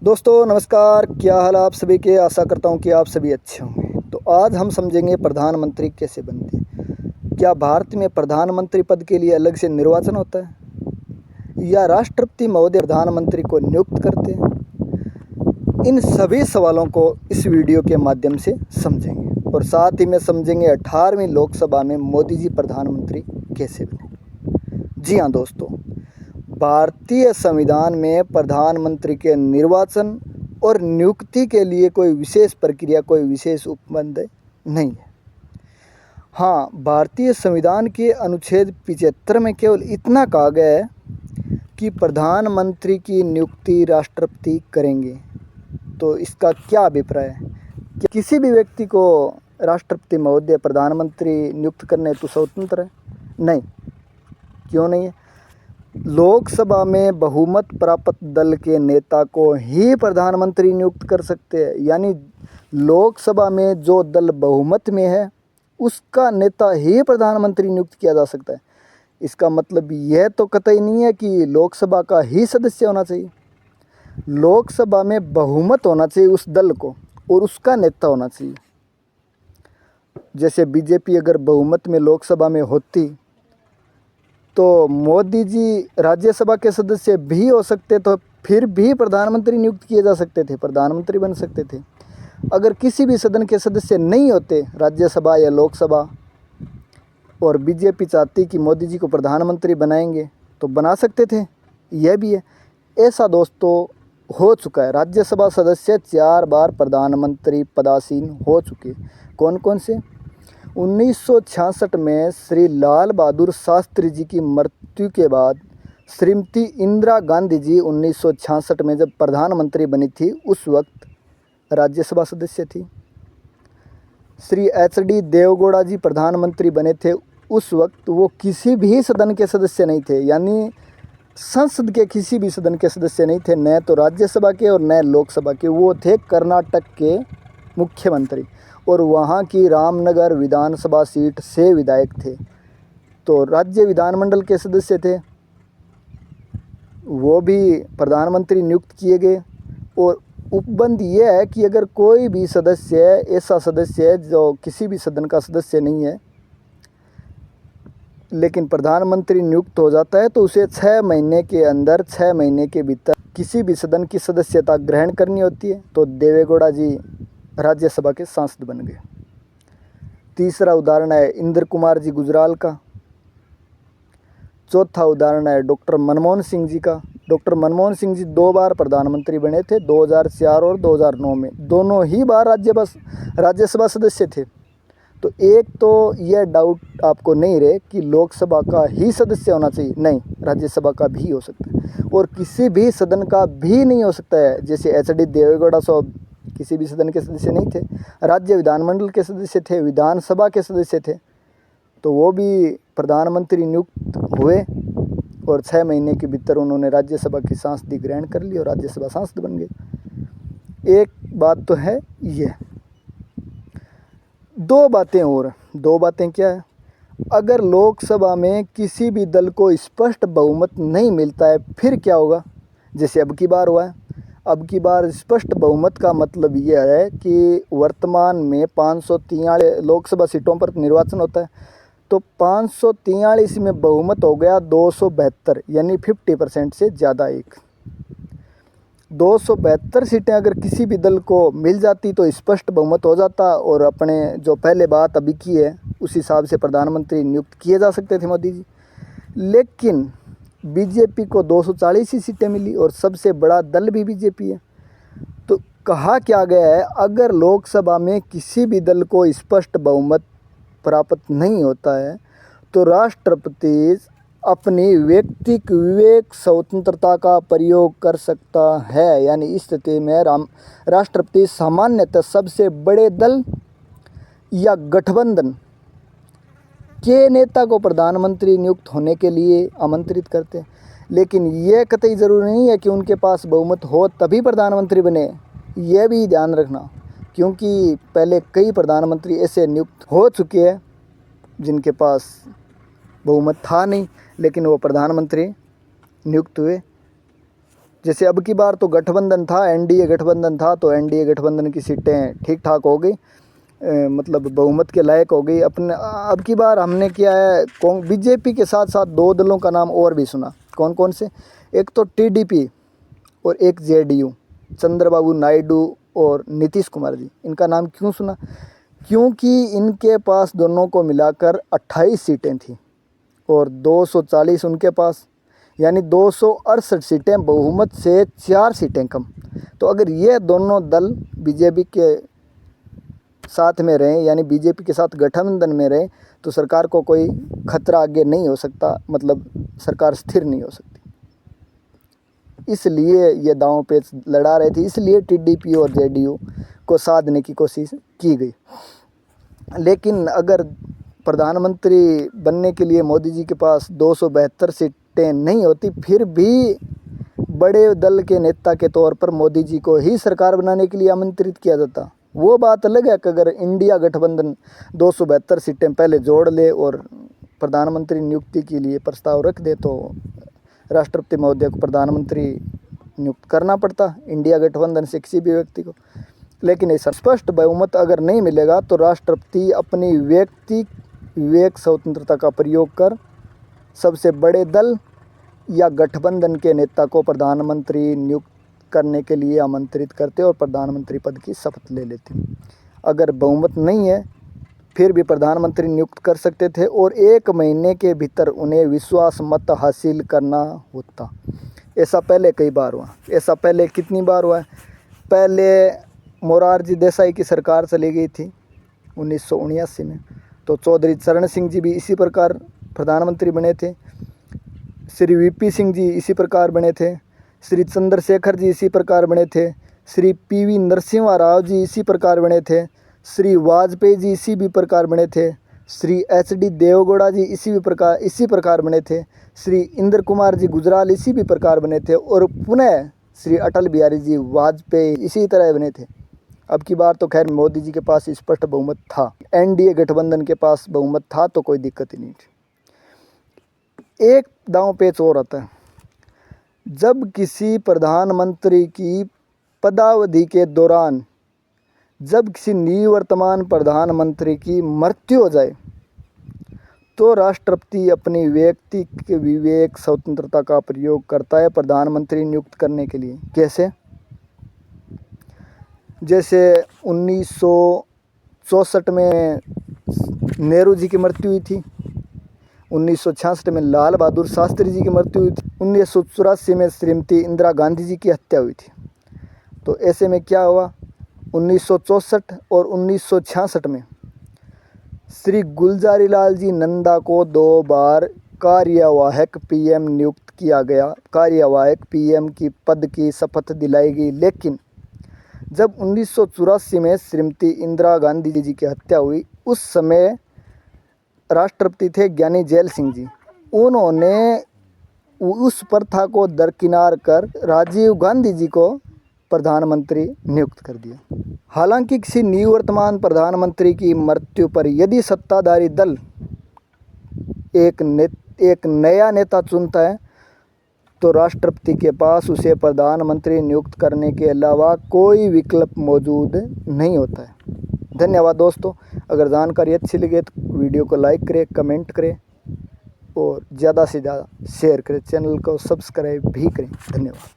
दोस्तों नमस्कार, क्या हाल आप सभी के। आशा करता हूँ कि आप सभी अच्छे होंगे। तो आज हम समझेंगे प्रधानमंत्री कैसे बनते हैं। क्या भारत में प्रधानमंत्री पद के लिए अलग से निर्वाचन होता है या राष्ट्रपति महोदय प्रधानमंत्री को नियुक्त करते हैं। इन सभी सवालों को इस वीडियो के माध्यम से समझेंगे और साथ ही में समझेंगे 18वीं लोकसभा में मोदी जी प्रधानमंत्री कैसे बने। जी हाँ दोस्तों, भारतीय संविधान में प्रधानमंत्री के निर्वाचन और नियुक्ति के लिए कोई विशेष प्रक्रिया, कोई विशेष उपबंध नहीं है। हाँ, भारतीय संविधान के अनुच्छेद 75 में केवल इतना कहा गया है कि प्रधानमंत्री की नियुक्ति राष्ट्रपति करेंगे। तो इसका क्या अभिप्राय है? क्या किसी भी व्यक्ति को राष्ट्रपति महोदय प्रधानमंत्री नियुक्त करने हेतु स्वतंत्र है? नहीं। क्यों नहीं है? लोकसभा में बहुमत प्राप्त दल के नेता को ही प्रधानमंत्री नियुक्त कर सकते हैं। यानी लोकसभा में जो दल बहुमत में है उसका नेता ही प्रधानमंत्री नियुक्त किया जा सकता है। इसका मतलब यह तो कतई नहीं है कि लोकसभा का ही सदस्य होना चाहिए। लोकसभा में बहुमत होना चाहिए उस दल को और उसका नेता होना चाहिए। जैसे बीजेपी अगर बहुमत में लोकसभा में होती तो मोदी जी राज्यसभा के सदस्य भी हो सकते, तो फिर भी प्रधानमंत्री नियुक्त किए जा सकते थे, प्रधानमंत्री बन सकते थे। अगर किसी भी सदन के सदस्य नहीं होते, राज्यसभा या लोकसभा, और बीजेपी चाहती कि मोदी जी को प्रधानमंत्री बनाएंगे तो बना सकते थे। यह भी है। ऐसा दोस्तों हो चुका है। राज्यसभा सदस्य 4 बार प्रधानमंत्री पदासीन हो चुके। कौन कौन से? 1966 में श्री लाल बहादुर शास्त्री जी की मृत्यु के बाद श्रीमती इंदिरा गांधी जी 1966 में जब प्रधानमंत्री बनी थी उस वक्त राज्यसभा सदस्य थी। श्री HD देवेगौड़ा जी प्रधानमंत्री बने थे, उस वक्त वो किसी भी सदन के सदस्य नहीं थे। यानी संसद के किसी भी सदन के सदस्य नहीं थे, न तो राज्यसभा के और न लोकसभा के। वो थे कर्नाटक के मुख्यमंत्री और वहाँ की रामनगर विधानसभा सीट से विधायक थे। तो राज्य विधानमंडल के सदस्य थे, वो भी प्रधानमंत्री नियुक्त किए गए। और उपबंध ये है कि अगर कोई भी सदस्य ऐसा सदस्य है जो किसी भी सदन का सदस्य नहीं है लेकिन प्रधानमंत्री नियुक्त हो जाता है तो उसे 6 महीने के अंदर, 6 महीने के भीतर किसी भी सदन की सदस्यता ग्रहण करनी होती है। तो देवेगौड़ा जी राज्यसभा के सांसद बन गए। तीसरा उदाहरण है इंद्र कुमार जी गुजराल का। चौथा उदाहरण है डॉक्टर मनमोहन सिंह जी का। डॉक्टर मनमोहन सिंह जी 2 बार प्रधानमंत्री बने थे, 2004 और 2009 में। दोनों ही बार राज्यसभा सदस्य थे। तो एक तो यह डाउट आपको नहीं रहे कि लोकसभा का ही सदस्य होना चाहिए। नहीं, राज्यसभा का भी हो सकता है और किसी भी सदन का भी नहीं हो सकता है। जैसे HD देवेगौड़ा साहब किसी भी सदन के सदस्य नहीं थे, राज्य विधानमंडल के सदस्य थे, विधानसभा के सदस्य थे, तो वो भी प्रधानमंत्री नियुक्त हुए और 6 महीने के भीतर उन्होंने राज्यसभा की सांसदी ग्रहण कर ली और राज्यसभा सांसद बन गए। एक बात तो है ये। दो बातें क्या है? अगर लोकसभा में किसी भी दल को स्पष्ट बहुमत नहीं मिलता है फिर क्या होगा? जैसे अब की बार हुआ है। अब की बार स्पष्ट बहुमत का मतलब यह है कि वर्तमान में 543 लोकसभा सीटों पर निर्वाचन होता है, तो 543 में बहुमत हो गया 272, यानी 50% से ज़्यादा। 272 सीटें अगर किसी भी दल को मिल जाती तो स्पष्ट बहुमत हो जाता और अपने जो पहले बात अभी की है उस हिसाब से प्रधानमंत्री नियुक्त किए जा सकते थे मोदी जी। लेकिन बीजेपी को 240 ही सीटें मिली और सबसे बड़ा दल भी बीजेपी है। तो कहा क्या गया है, अगर लोकसभा में किसी भी दल को स्पष्ट बहुमत प्राप्त नहीं होता है तो राष्ट्रपति अपनी व्यक्तिक विवेक स्वतंत्रता का प्रयोग कर सकता है। यानी इस स्थिति में राष्ट्रपति सामान्यतः सबसे बड़े दल या गठबंधन के नेता को प्रधानमंत्री नियुक्त होने के लिए आमंत्रित करते हैं। लेकिन यह कतई ज़रूरी नहीं है कि उनके पास बहुमत हो तभी प्रधानमंत्री बने। यह भी ध्यान रखना, क्योंकि पहले कई प्रधानमंत्री ऐसे नियुक्त हो चुके हैं जिनके पास बहुमत था नहीं लेकिन वो प्रधानमंत्री नियुक्त हुए। जैसे अब की बार तो गठबंधन था, एनडीए गठबंधन था, तो एनडीए गठबंधन की सीटें ठीक ठाक हो गई, मतलब बहुमत के लायक हो गई। अपने अब की बार हमने किया है बीजेपी के साथ साथ दो दलों का नाम और भी सुना। कौन कौन से? एक तो टीडीपी और एक जेडीयू, चंद्रबाबू नायडू और नीतीश कुमार जी। इनका नाम क्यों सुना? क्योंकि इनके पास दोनों को मिलाकर 28 सीटें थी और 240 उनके पास, यानी 268 सीटें, बहुमत से 4 सीटें कम। तो अगर ये दोनों दल बीजेपी के साथ में रहें, यानी बीजेपी के साथ गठबंधन में रहें, तो सरकार को कोई खतरा आगे नहीं हो सकता, मतलब सरकार स्थिर नहीं हो सकती। इसलिए ये दांव पेच लड़ा रहे थे, इसलिए टीडीपी और जेडीयू को साधने की कोशिश की गई। लेकिन अगर प्रधानमंत्री बनने के लिए मोदी जी के पास 272 सीटें नहीं होती, फिर भी बड़े दल के नेता के तौर पर मोदी जी को ही सरकार बनाने के लिए आमंत्रित किया जाता। वो बात अलग है कि अगर इंडिया गठबंधन 272 सीटें पहले जोड़ ले और प्रधानमंत्री नियुक्ति के लिए प्रस्ताव रख दे, तो राष्ट्रपति महोदय को प्रधानमंत्री नियुक्त करना पड़ता इंडिया गठबंधन से किसी भी व्यक्ति को। लेकिन ऐसा स्पष्ट बहुमत अगर नहीं मिलेगा तो राष्ट्रपति अपनी व्यक्ति विवेक स्वतंत्रता का प्रयोग कर सबसे बड़े दल या गठबंधन के नेता को प्रधानमंत्री नियुक्त करने के लिए आमंत्रित करते और प्रधानमंत्री पद की शपथ ले लेते। अगर बहुमत नहीं है फिर भी प्रधानमंत्री नियुक्त कर सकते थे और 1 महीने के भीतर उन्हें विश्वास मत हासिल करना होता। ऐसा पहले कई बार हुआ। ऐसा पहले कितनी बार हुआ है? पहले मोरारजी देसाई की सरकार चली गई थी 1979 में, तो चौधरी चरण सिंह जी भी इसी प्रकार प्रधानमंत्री बने थे, श्री वीपी सिंह जी इसी प्रकार बने थे, श्री चंद्रशेखर जी इसी प्रकार बने थे, श्री पीवी नरसिम्हा राव जी इसी प्रकार बने थे, श्री वाजपेयी जी इसी भी प्रकार बने थे, श्री एचडी देवगौड़ा जी इसी प्रकार बने थे, श्री इंद्र कुमार जी गुजराल इसी भी प्रकार बने थे, और पुनः श्री अटल बिहारी जी वाजपेयी इसी तरह बने थे। अब की बार तो खैर मोदी जी के पास स्पष्ट बहुमत था, एनडीए गठबंधन के पास बहुमत था, तो कोई दिक्कत ही नहीं थी। एक दांव पेच और आता है, जब किसी प्रधानमंत्री की पदावधि के दौरान, जब किसी निवर्तमान प्रधानमंत्री की मृत्यु हो जाए, तो राष्ट्रपति अपनी व्यक्तिगत विवेक स्वतंत्रता का प्रयोग करता है प्रधानमंत्री नियुक्त करने के लिए। कैसे? जैसे 1964 में नेहरू जी की मृत्यु हुई थी, 1966 में लाल बहादुर शास्त्री जी की मृत्यु हुई थी, 1984 में श्रीमती इंदिरा गांधी जी की हत्या हुई थी। तो ऐसे में क्या हुआ? 1964 और 1966 में श्री गुलजारी लाल जी नंदा को 2 बार कार्यवाहक पीएम नियुक्त किया गया, कार्यवाहक पीएम की पद की शपथ दिलाई गई। लेकिन जब 1984 में श्रीमती इंदिरा गांधी जी की हत्या हुई, उस समय राष्ट्रपति थे ज्ञानी जैल सिंह जी। उन्होंने उस प्रथा को दरकिनार कर राजीव गांधी जी को प्रधानमंत्री नियुक्त कर दिया। हालांकि किसी निवर्तमान प्रधानमंत्री की मृत्यु पर यदि सत्ताधारी दल एक नया नेता चुनता है, तो राष्ट्रपति के पास उसे प्रधानमंत्री नियुक्त करने के अलावा कोई विकल्प मौजूद नहीं होता है। धन्यवाद दोस्तों। अगर जानकारी अच्छी लगे तो वीडियो को लाइक करें, कमेंट करें और ज़्यादा से ज़्यादा शेयर करें, चैनल को सब्सक्राइब भी करें। धन्यवाद।